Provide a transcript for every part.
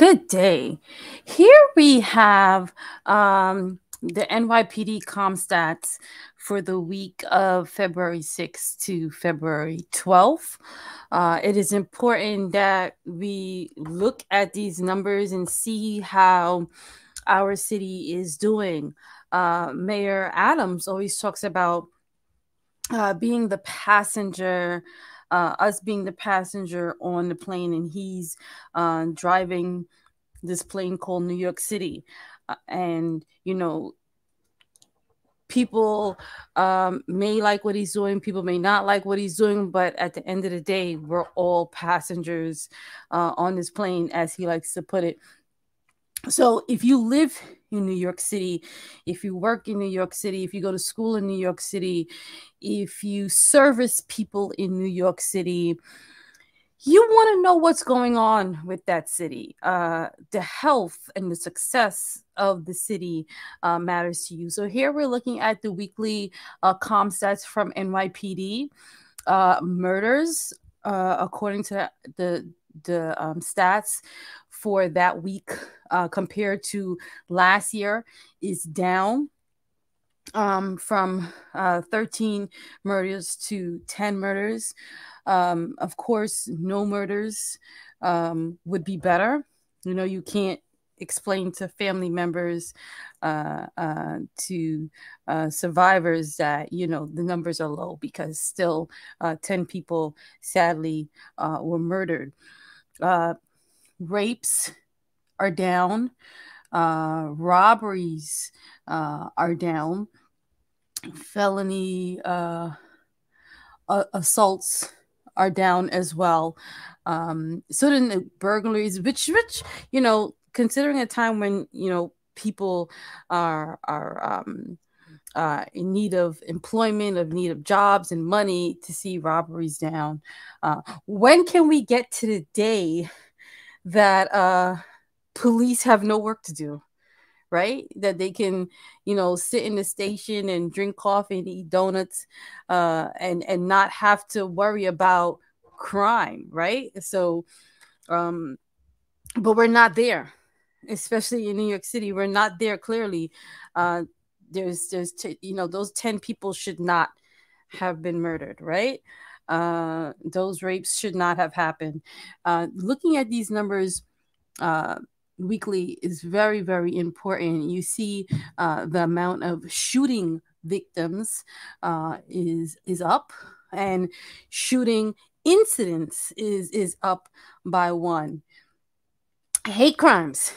Good day. Here we have the NYPD Com Stats for the week of February 6th to February 12th. It is important that we look at these numbers and see how our city is doing. Mayor Adams always talks about being the passenger, us being the passenger on the plane, and he's driving this plane called New York City. And, people may like what he's doing, people may not like what he's doing, but at the end of the day, we're all passengers on this plane, as he likes to put it. So if you live in New York City, if you work in New York City, if you go to school in New York City, if you service people in New York City, you want to know what's going on with that city. The health and the success of the city matters to you. So here we're looking at the weekly com stats from NYPD. Murders, according to the stats for that week compared to last year, is down from 13 murders to 10 murders. Of course, no murders would be better. You can't explain to family members, to survivors that, the numbers are low, because still 10 people sadly were murdered. Rapes are down. Robberies are down. Felony assaults are down as well. So then the burglaries, which considering a time when people are in need of employment, of need of jobs and money, to see robberies down. When can we get to the day that police have no work to do? Right? That they can, sit in the station and drink coffee and eat donuts, and not have to worry about crime, right? So, but we're not there, especially in New York City. We're not there clearly. There's those 10 people should not have been murdered, right? Those rapes should not have happened. Looking at these numbers weekly is very, very important. You see the amount of shooting victims is up, and shooting incidents is up by 1. Hate crimes.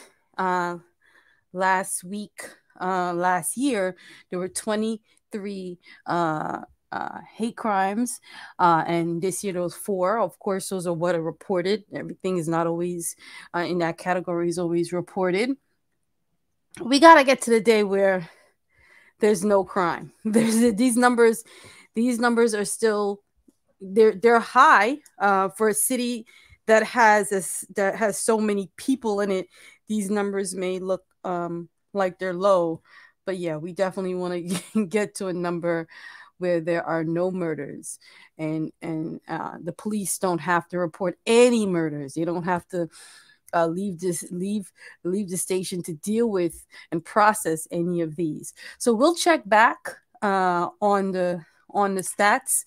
Last year, there were 23 hate crimes, and this year there was 4. Of course, those are what are reported. Everything is not always in that category is always reported. We got to get to the day where there's no crime. These numbers are still they're high for a city that has so many people in it. These numbers may look like they're low, but yeah, we definitely want to get to a number where there are no murders, and the police don't have to report any murders. They don't have to leave the station to deal with and process any of these. So we'll check back on the stats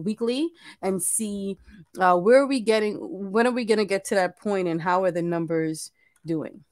weekly and see when are we going to get to that point, and how are the numbers doing.